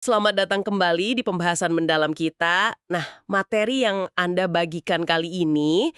Selamat datang kembali di pembahasan mendalam kita. Nah, materi yang Anda bagikan kali ini,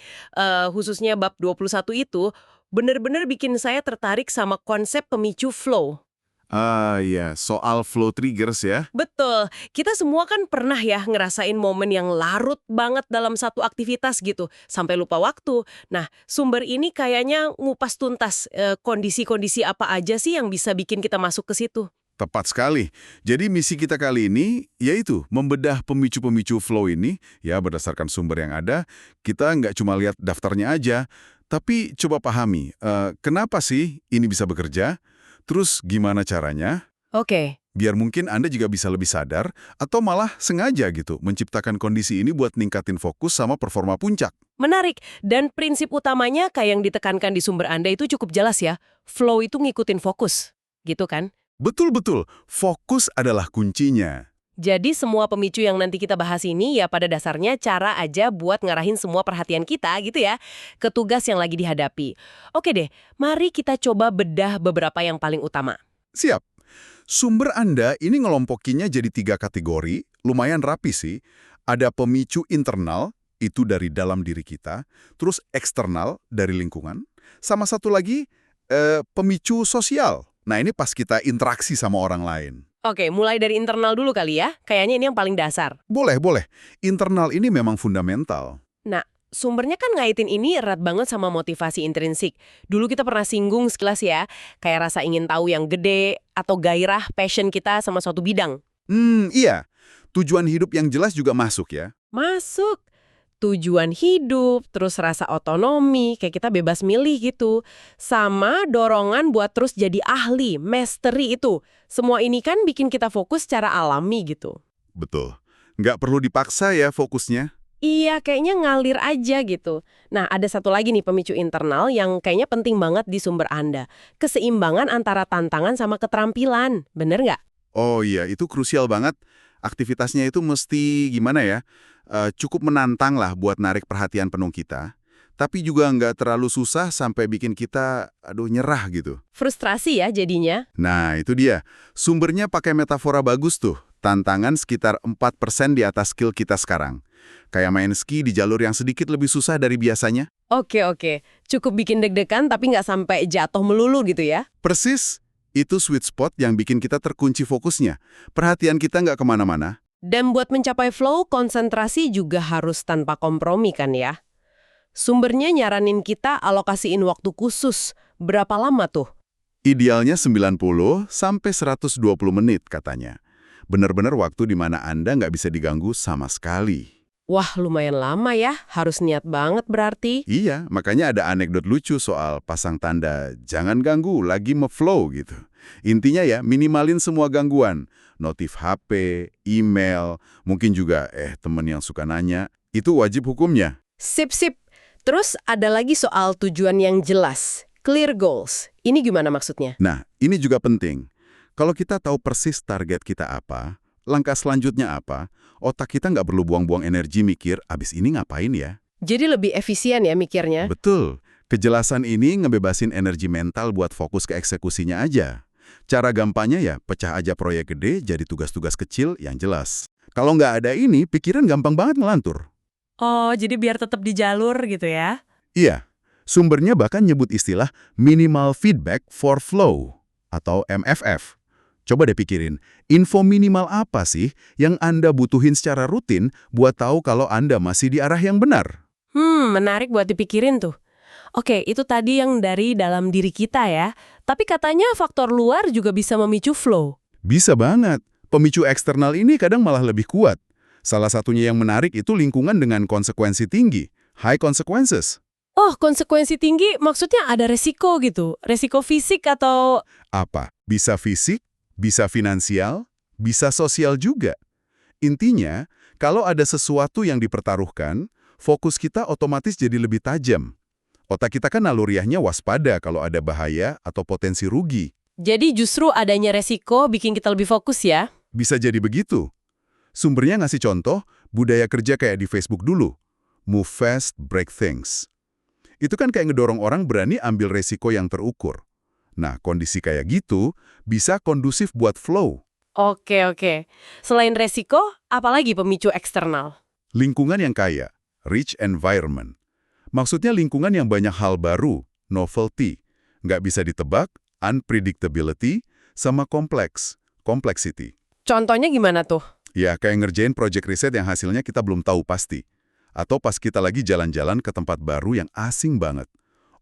khususnya bab 21 itu, benar-benar bikin saya tertarik sama konsep pemicu flow. Ah iya, soal flow triggers ya. Betul, kita semua kan pernah ya ngerasain momen yang larut banget dalam satu aktivitas gitu, sampai lupa waktu. Nah, sumber ini kayaknya ngupas tuntas kondisi-kondisi apa aja sih yang bisa bikin kita masuk ke situ. Tepat sekali. Jadi misi kita kali ini yaitu membedah pemicu-pemicu flow ini, ya berdasarkan sumber yang ada. Kita nggak cuma lihat daftarnya aja, tapi coba pahami, kenapa sih ini bisa bekerja, terus gimana caranya, Oke. biar mungkin Anda juga bisa lebih sadar, atau malah sengaja gitu, menciptakan kondisi ini buat ningkatin fokus sama performa puncak. Menarik, dan prinsip utamanya kayak yang ditekankan di sumber Anda itu cukup jelas ya. Flow itu ngikutin fokus, gitu kan? Betul-betul, fokus adalah kuncinya. Jadi semua pemicu yang nanti kita bahas ini ya pada dasarnya cara aja buat ngarahin semua perhatian kita gitu ya ke tugas yang lagi dihadapi. Oke deh, mari kita coba bedah beberapa yang paling utama. Siap. Sumber Anda ini ngelompokinya jadi 3 kategori, lumayan rapi sih. Ada pemicu internal, itu dari dalam diri kita, terus eksternal dari lingkungan, sama satu lagi pemicu sosial. Nah ini pas kita interaksi sama orang lain. Oke, mulai dari internal dulu kali ya. Kayaknya ini yang paling dasar. Boleh, boleh. Internal ini memang fundamental. Nah, sumbernya kan ngaitin ini erat banget sama motivasi intrinsik. Dulu kita pernah singgung sekilas ya, kayak rasa ingin tahu yang gede atau gairah passion kita sama suatu bidang. Iya. Tujuan hidup yang jelas juga masuk ya. Masuk. Tujuan hidup, terus rasa otonomi, kayak kita bebas milih gitu. Sama dorongan buat terus jadi ahli, mastery itu. Semua ini kan bikin kita fokus secara alami gitu. Betul. Nggak perlu dipaksa ya fokusnya. Iya, kayaknya ngalir aja gitu. Nah, ada satu lagi nih pemicu internal yang kayaknya penting banget di sumber Anda. Keseimbangan antara tantangan sama keterampilan. Bener nggak? Oh iya, itu krusial banget. Aktivitasnya itu mesti gimana ya? Cukup menantang lah buat narik perhatian penuh kita. Tapi juga nggak terlalu susah sampai bikin kita, aduh, nyerah gitu. Frustrasi ya jadinya. Nah, itu dia. Sumbernya pakai metafora bagus tuh. Tantangan sekitar 4% di atas skill kita sekarang. Kayak main ski di jalur yang sedikit lebih susah dari biasanya. Oke, oke. Cukup bikin deg-degan tapi nggak sampai jatuh melulu gitu ya. Persis, itu sweet spot yang bikin kita terkunci fokusnya. Perhatian kita nggak kemana-mana. Dan buat mencapai flow, konsentrasi juga harus tanpa kompromi kan ya. Sumbernya nyaranin kita alokasiin waktu khusus. Berapa lama tuh? Idealnya 90 sampai 120 menit katanya. Benar-benar waktu di mana Anda nggak bisa diganggu sama sekali. Wah, lumayan lama ya. Harus niat banget berarti. Iya, makanya ada anekdot lucu soal pasang tanda jangan ganggu, lagi flow gitu. Intinya ya, minimalin semua gangguan. Notif HP, email, mungkin juga temen yang suka nanya. Itu wajib hukumnya. Sip, sip. Terus ada lagi soal tujuan yang jelas. Clear goals. Ini gimana maksudnya? Nah, ini juga penting. Kalau kita tahu persis target kita apa, langkah selanjutnya apa, otak kita nggak perlu buang-buang energi mikir, abis ini ngapain ya? Jadi lebih efisien ya mikirnya? Betul. Kejelasan ini ngebebasin energi mental buat fokus ke eksekusinya aja. Cara gampangnya ya, pecah aja proyek gede jadi tugas-tugas kecil yang jelas. Kalau nggak ada ini, pikiran gampang banget ngelantur. Oh, jadi biar tetap di jalur gitu ya? Iya, sumbernya bahkan nyebut istilah minimal feedback for flow atau MFF. Coba deh pikirin, info minimal apa sih yang Anda butuhin secara rutin buat tahu kalau Anda masih di arah yang benar? Menarik buat dipikirin tuh. Oke, itu tadi yang dari dalam diri kita ya. Tapi katanya faktor luar juga bisa memicu flow. Bisa banget. Pemicu eksternal ini kadang malah lebih kuat. Salah satunya yang menarik itu lingkungan dengan konsekuensi tinggi, high consequences. Oh, konsekuensi tinggi maksudnya ada resiko gitu? Resiko fisik atau... Apa? Bisa fisik, bisa finansial, bisa sosial juga. Intinya, kalau ada sesuatu yang dipertaruhkan, fokus kita otomatis jadi lebih tajam. Otak kita kan naluriahnya waspada kalau ada bahaya atau potensi rugi. Jadi justru adanya resiko bikin kita lebih fokus ya? Bisa jadi begitu. Sumbernya ngasih contoh, budaya kerja kayak di Facebook dulu. Move fast, break things. Itu kan kayak ngedorong orang berani ambil resiko yang terukur. Nah, kondisi kayak gitu bisa kondusif buat flow. Oke, oke. Selain resiko, apalagi pemicu eksternal? Lingkungan yang kaya, rich environment. Maksudnya lingkungan yang banyak hal baru, novelty, nggak bisa ditebak, unpredictability, sama kompleks, complexity. Contohnya gimana tuh? Ya, kayak ngerjain project riset yang hasilnya kita belum tahu pasti. Atau pas kita lagi jalan-jalan ke tempat baru yang asing banget.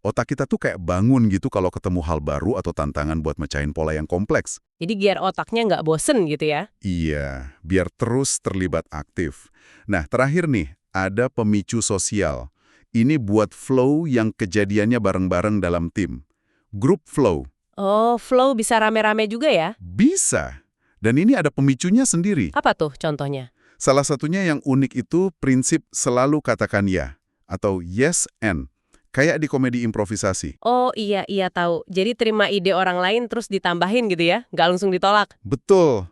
Otak kita tuh kayak bangun gitu kalau ketemu hal baru atau tantangan buat mecahin pola yang kompleks. Jadi biar otaknya nggak bosen gitu ya? Iya, biar terus terlibat aktif. Nah, terakhir nih, ada pemicu sosial. Ini buat flow yang kejadiannya bareng-bareng dalam tim. Group flow. Oh, flow bisa rame-rame juga ya? Bisa. Dan ini ada pemicunya sendiri. Apa tuh contohnya? Salah satunya yang unik itu prinsip selalu katakan ya, atau yes and. Kayak di komedi improvisasi. Oh iya, iya tahu. Jadi terima ide orang lain terus ditambahin gitu ya? Nggak langsung ditolak? Betul.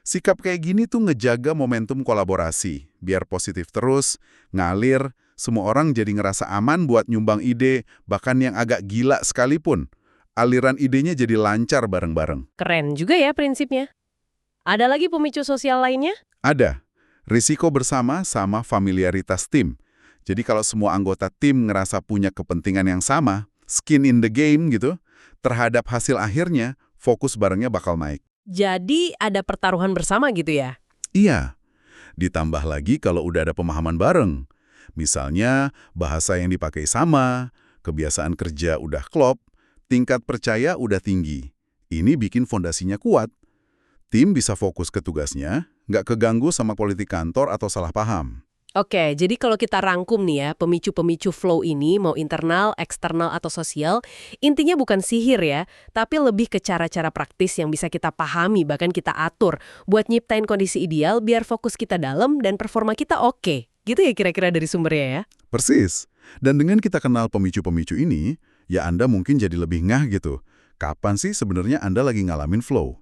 Sikap kayak gini tuh ngejaga momentum kolaborasi. Biar positif terus, ngalir, semua orang jadi ngerasa aman buat nyumbang ide, bahkan yang agak gila sekalipun. Aliran idenya jadi lancar bareng-bareng. Keren juga ya prinsipnya. Ada lagi pemicu sosial lainnya? Ada. Risiko bersama sama familiaritas tim. Jadi kalau semua anggota tim ngerasa punya kepentingan yang sama, skin in the game gitu, terhadap hasil akhirnya, fokus barengnya bakal naik. Jadi ada pertaruhan bersama gitu ya? Iya. Ditambah lagi kalau udah ada pemahaman bareng. Misalnya, bahasa yang dipakai sama, kebiasaan kerja udah klop, tingkat percaya udah tinggi. Ini bikin fondasinya kuat. Tim bisa fokus ke tugasnya, nggak keganggu sama politik kantor atau salah paham. Oke, jadi kalau kita rangkum nih ya, pemicu-pemicu flow ini, mau internal, eksternal, atau sosial, intinya bukan sihir ya, tapi lebih ke cara-cara praktis yang bisa kita pahami, bahkan kita atur, buat nyiptain kondisi ideal biar fokus kita dalam dan performa kita oke. Gitu ya kira-kira dari sumbernya ya? Persis. Dan dengan kita kenal pemicu-pemicu ini, ya Anda mungkin jadi lebih ngah gitu. Kapan sih sebenarnya Anda lagi ngalamin flow?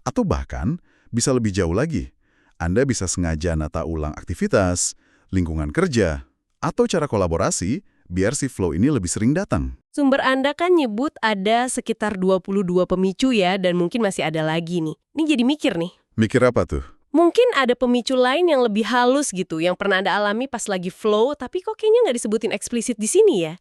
Atau bahkan, bisa lebih jauh lagi. Anda bisa sengaja nata ulang aktivitas, lingkungan kerja, atau cara kolaborasi biar si flow ini lebih sering datang. Sumber Anda kan nyebut ada sekitar 22 pemicu ya, dan mungkin masih ada lagi nih. Ini jadi mikir nih. Mikir apa tuh? Mungkin ada pemicu lain yang lebih halus gitu, yang pernah Anda alami pas lagi flow, tapi kok kayaknya nggak disebutin eksplisit di sini ya?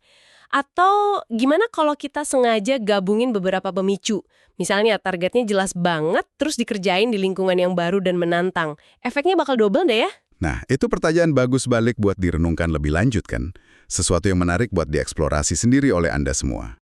Atau gimana kalau kita sengaja gabungin beberapa pemicu? Misalnya targetnya jelas banget, terus dikerjain di lingkungan yang baru dan menantang. Efeknya bakal double deh ya? Nah, itu pertanyaan bagus balik buat direnungkan lebih lanjut kan? Sesuatu yang menarik buat dieksplorasi sendiri oleh Anda semua.